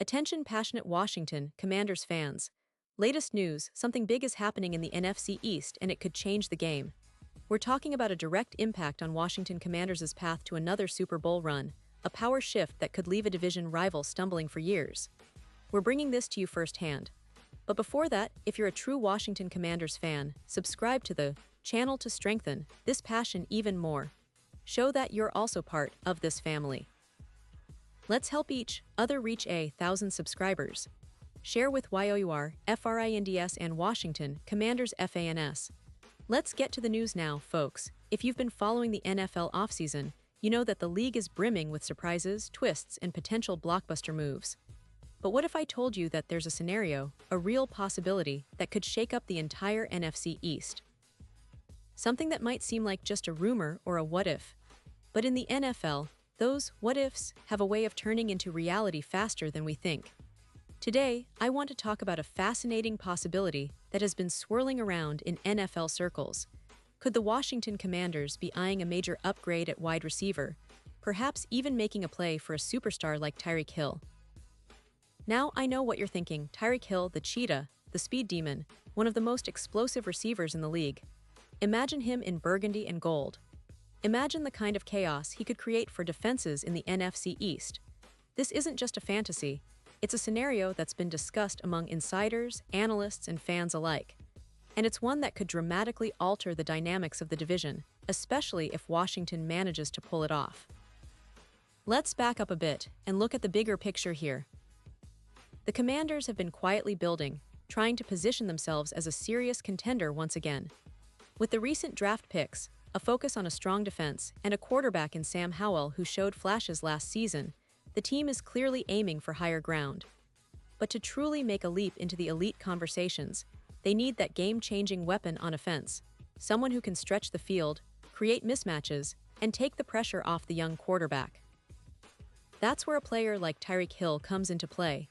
Attention passionate Washington Commanders fans. Latest news, something big is happening in the NFC East and it could change the game. We're talking about a direct impact on Washington Commanders' path to another Super Bowl run, a power shift that could leave a division rival stumbling for years. We're bringing this to you firsthand. But before that, if you're a true Washington Commanders fan, subscribe to the channel to strengthen this passion even more. Show that you're also part of this family. Let's help each other reach 1,000 subscribers. Share with YOUR, FRINDS and Washington Commanders FANS. Let's get to the news now, folks. If you've been following the NFL offseason, you know that the league is brimming with surprises, twists, and potential blockbuster moves. But what if I told you that there's a scenario, a real possibility, that could shake up the entire NFC East? Something that might seem like just a rumor or a what-if. But in the NFL, those what-ifs have a way of turning into reality faster than we think. Today, I want to talk about a fascinating possibility that has been swirling around in NFL circles. Could the Washington Commanders be eyeing a major upgrade at wide receiver, perhaps even making a play for a superstar like Tyreek Hill? Now I know what you're thinking. Tyreek Hill, the cheetah, the speed demon, one of the most explosive receivers in the league. Imagine him in burgundy and gold. Imagine the kind of chaos he could create for defenses in the NFC East. This isn't just a fantasy, it's a scenario that's been discussed among insiders, analysts, and fans alike. And it's one that could dramatically alter the dynamics of the division, especially if Washington manages to pull it off. Let's back up a bit and look at the bigger picture here. The Commanders have been quietly building, trying to position themselves as a serious contender once again. With the recent draft picks, a focus on a strong defense, and a quarterback in Sam Howell who showed flashes last season, the team is clearly aiming for higher ground. But to truly make a leap into the elite conversations, they need that game-changing weapon on offense, someone who can stretch the field, create mismatches, and take the pressure off the young quarterback. That's where a player like Tyreek Hill comes into play.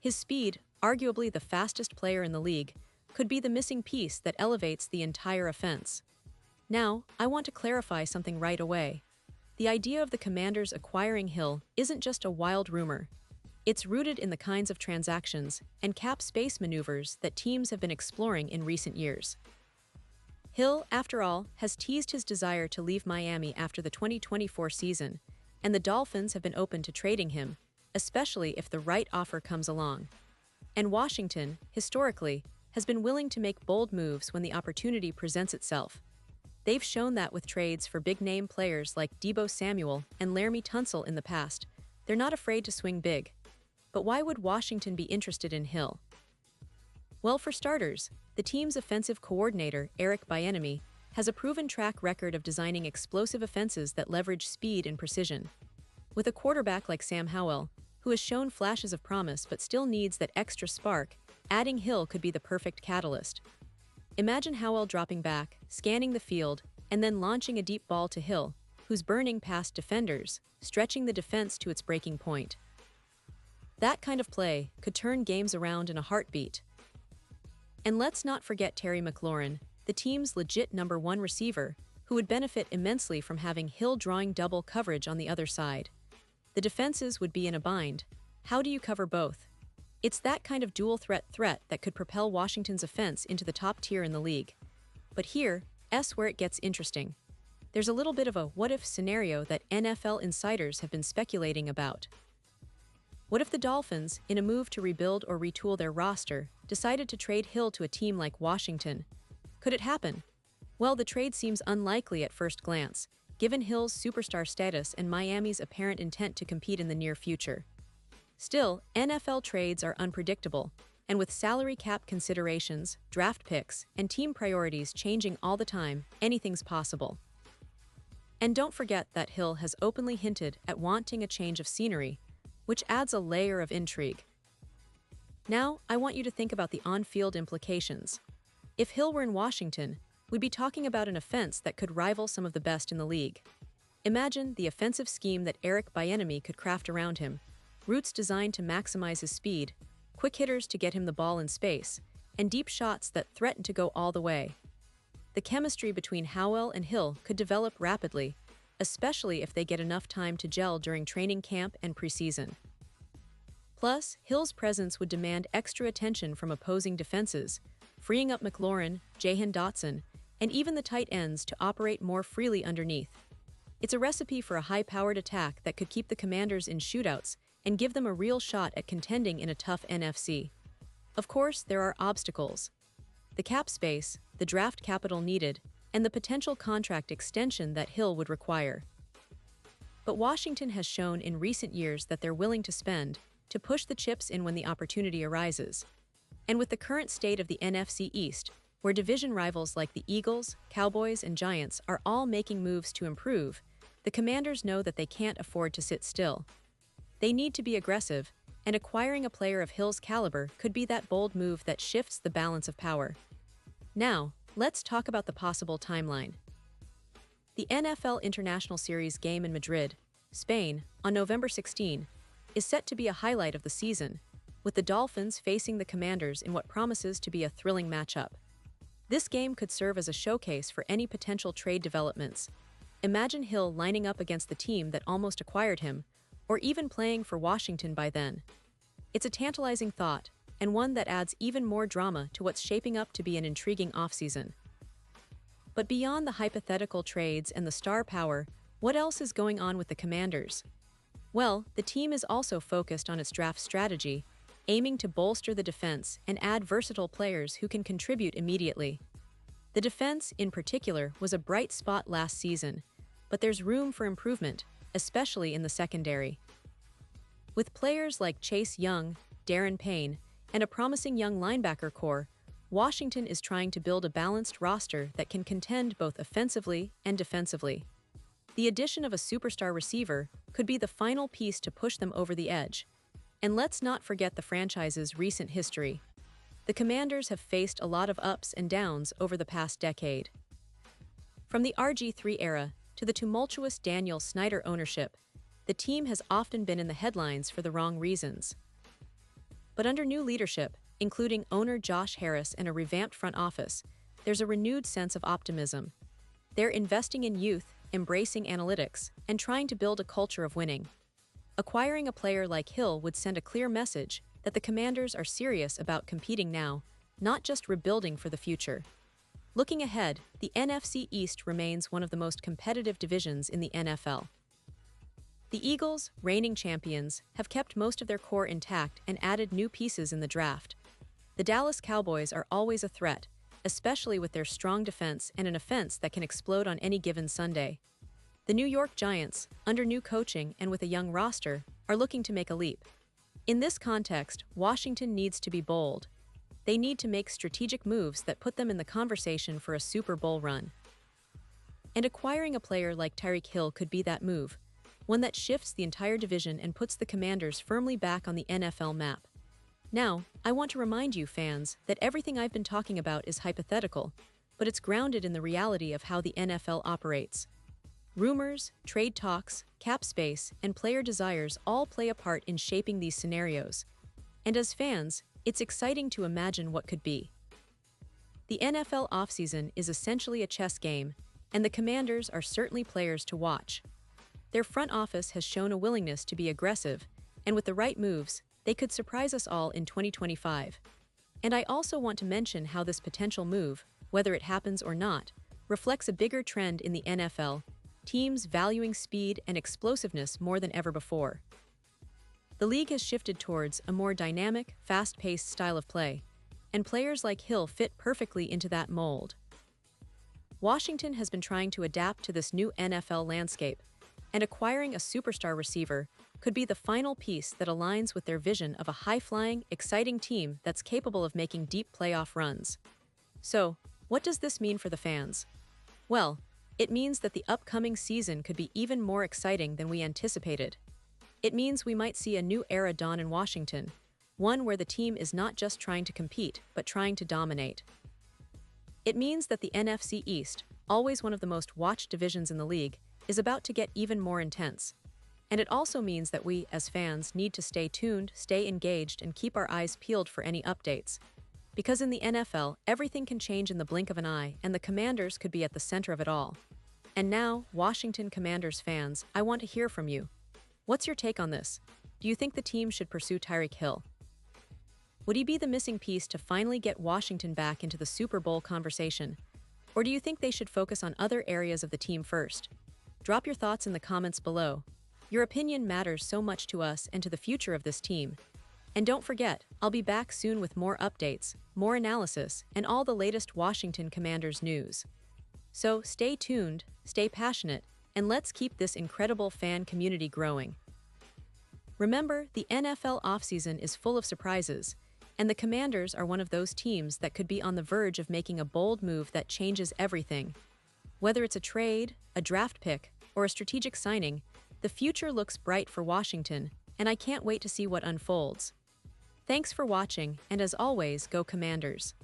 His speed, arguably the fastest player in the league, could be the missing piece that elevates the entire offense. Now, I want to clarify something right away. The idea of the Commanders acquiring Hill isn't just a wild rumor. It's rooted in the kinds of transactions and cap space maneuvers that teams have been exploring in recent years. Hill, after all, has teased his desire to leave Miami after the 2024 season, and the Dolphins have been open to trading him, especially if the right offer comes along. And Washington, historically, has been willing to make bold moves when the opportunity presents itself. They've shown that with trades for big-name players like Deebo Samuel and Laramie Tunsil in the past. They're not afraid to swing big. But why would Washington be interested in Hill? Well, for starters, the team's offensive coordinator, Eric Bieniemy, has a proven track record of designing explosive offenses that leverage speed and precision. With a quarterback like Sam Howell, who has shown flashes of promise but still needs that extra spark, adding Hill could be the perfect catalyst. Imagine Howell dropping back, scanning the field, and then launching a deep ball to Hill, who's burning past defenders, stretching the defense to its breaking point. That kind of play could turn games around in a heartbeat. And let's not forget Terry McLaurin, the team's legit #1 receiver, who would benefit immensely from having Hill drawing double coverage on the other side. The defenses would be in a bind. How do you cover both? It's that kind of dual threat that could propel Washington's offense into the top tier in the league. But here's where it gets interesting. There's a little bit of a what-if scenario that NFL insiders have been speculating about. What if the Dolphins, in a move to rebuild or retool their roster, decided to trade Hill to a team like Washington? Could it happen? Well, the trade seems unlikely at first glance, given Hill's superstar status and Miami's apparent intent to compete in the near future. Still, NFL trades are unpredictable, and with salary cap considerations, draft picks, and team priorities changing all the time, anything's possible. And don't forget that Hill has openly hinted at wanting a change of scenery, which adds a layer of intrigue. Now, I want you to think about the on-field implications. If Hill were in Washington, we'd be talking about an offense that could rival some of the best in the league. Imagine the offensive scheme that Eric Bieniemy could craft around him. Routes designed to maximize his speed, quick hitters to get him the ball in space, and deep shots that threaten to go all the way. The chemistry between Howell and Hill could develop rapidly, especially if they get enough time to gel during training camp and preseason. Plus, Hill's presence would demand extra attention from opposing defenses, freeing up McLaurin, Jahan Dotson, and even the tight ends to operate more freely underneath. It's a recipe for a high-powered attack that could keep the Commanders in shootouts and give them a real shot at contending in a tough NFC. Of course, there are obstacles. The cap space, the draft capital needed, and the potential contract extension that Hill would require. But Washington has shown in recent years that they're willing to spend, to push the chips in when the opportunity arises. And with the current state of the NFC East, where division rivals like the Eagles, Cowboys, and Giants are all making moves to improve, the Commanders know that they can't afford to sit still. They need to be aggressive, and acquiring a player of Hill's caliber could be that bold move that shifts the balance of power. Now, let's talk about the possible timeline. The NFL International Series game in Madrid, Spain, on November 16, is set to be a highlight of the season, with the Dolphins facing the Commanders in what promises to be a thrilling matchup. This game could serve as a showcase for any potential trade developments. Imagine Hill lining up against the team that almost acquired him, or even playing for Washington by then. It's a tantalizing thought, and one that adds even more drama to what's shaping up to be an intriguing offseason. But beyond the hypothetical trades and the star power, what else is going on with the Commanders? Well, the team is also focused on its draft strategy, aiming to bolster the defense and add versatile players who can contribute immediately. The defense, in particular, was a bright spot last season, but there's room for improvement, especially in the secondary. With players like Chase Young, Darren Payne, and a promising young linebacker core, Washington is trying to build a balanced roster that can contend both offensively and defensively. The addition of a superstar receiver could be the final piece to push them over the edge. And let's not forget the franchise's recent history. The Commanders have faced a lot of ups and downs over the past decade. From the RG3 era to the tumultuous Daniel Snyder ownership, the team has often been in the headlines for the wrong reasons. But under new leadership, including owner Josh Harris and a revamped front office, there's a renewed sense of optimism. They're investing in youth, embracing analytics, and trying to build a culture of winning. Acquiring a player like Hill would send a clear message that the Commanders are serious about competing now, not just rebuilding for the future. Looking ahead, the NFC East remains one of the most competitive divisions in the NFL. The Eagles, reigning champions, have kept most of their core intact and added new pieces in the draft. The Dallas Cowboys are always a threat, especially with their strong defense and an offense that can explode on any given Sunday. The New York Giants, under new coaching and with a young roster, are looking to make a leap. In this context, Washington needs to be bold. They need to make strategic moves that put them in the conversation for a Super Bowl run. And acquiring a player like Tyreek Hill could be that move, one that shifts the entire division and puts the Commanders firmly back on the NFL map. Now, I want to remind you, fans, that everything I've been talking about is hypothetical, but it's grounded in the reality of how the NFL operates. Rumors, trade talks, cap space, and player desires all play a part in shaping these scenarios. And as fans, it's exciting to imagine what could be. The NFL offseason is essentially a chess game, and the Commanders are certainly players to watch. Their front office has shown a willingness to be aggressive, and with the right moves, they could surprise us all in 2025. And I also want to mention how this potential move, whether it happens or not, reflects a bigger trend in the NFL, teams valuing speed and explosiveness more than ever before. The league has shifted towards a more dynamic, fast-paced style of play, and players like Hill fit perfectly into that mold. Washington has been trying to adapt to this new NFL landscape, and acquiring a superstar receiver could be the final piece that aligns with their vision of a high-flying, exciting team that's capable of making deep playoff runs. So, what does this mean for the fans? Well, it means that the upcoming season could be even more exciting than we anticipated. It means we might see a new era dawn in Washington, one where the team is not just trying to compete, but trying to dominate. It means that the NFC East, always one of the most watched divisions in the league, is about to get even more intense. And it also means that we, as fans, need to stay tuned, stay engaged, and keep our eyes peeled for any updates. Because in the NFL, everything can change in the blink of an eye, and the Commanders could be at the center of it all. And now, Washington Commanders fans, I want to hear from you. What's your take on this? Do you think the team should pursue Tyreek Hill? Would he be the missing piece to finally get Washington back into the Super Bowl conversation? Or do you think they should focus on other areas of the team first? Drop your thoughts in the comments below. Your opinion matters so much to us and to the future of this team. And don't forget, I'll be back soon with more updates, more analysis, and all the latest Washington Commanders news. So stay tuned, stay passionate, and let's keep this incredible fan community growing. Remember, the NFL offseason is full of surprises, and the Commanders are one of those teams that could be on the verge of making a bold move that changes everything. Whether it's a trade, a draft pick, or a strategic signing, the future looks bright for Washington, and I can't wait to see what unfolds. Thanks for watching, and as always, go Commanders.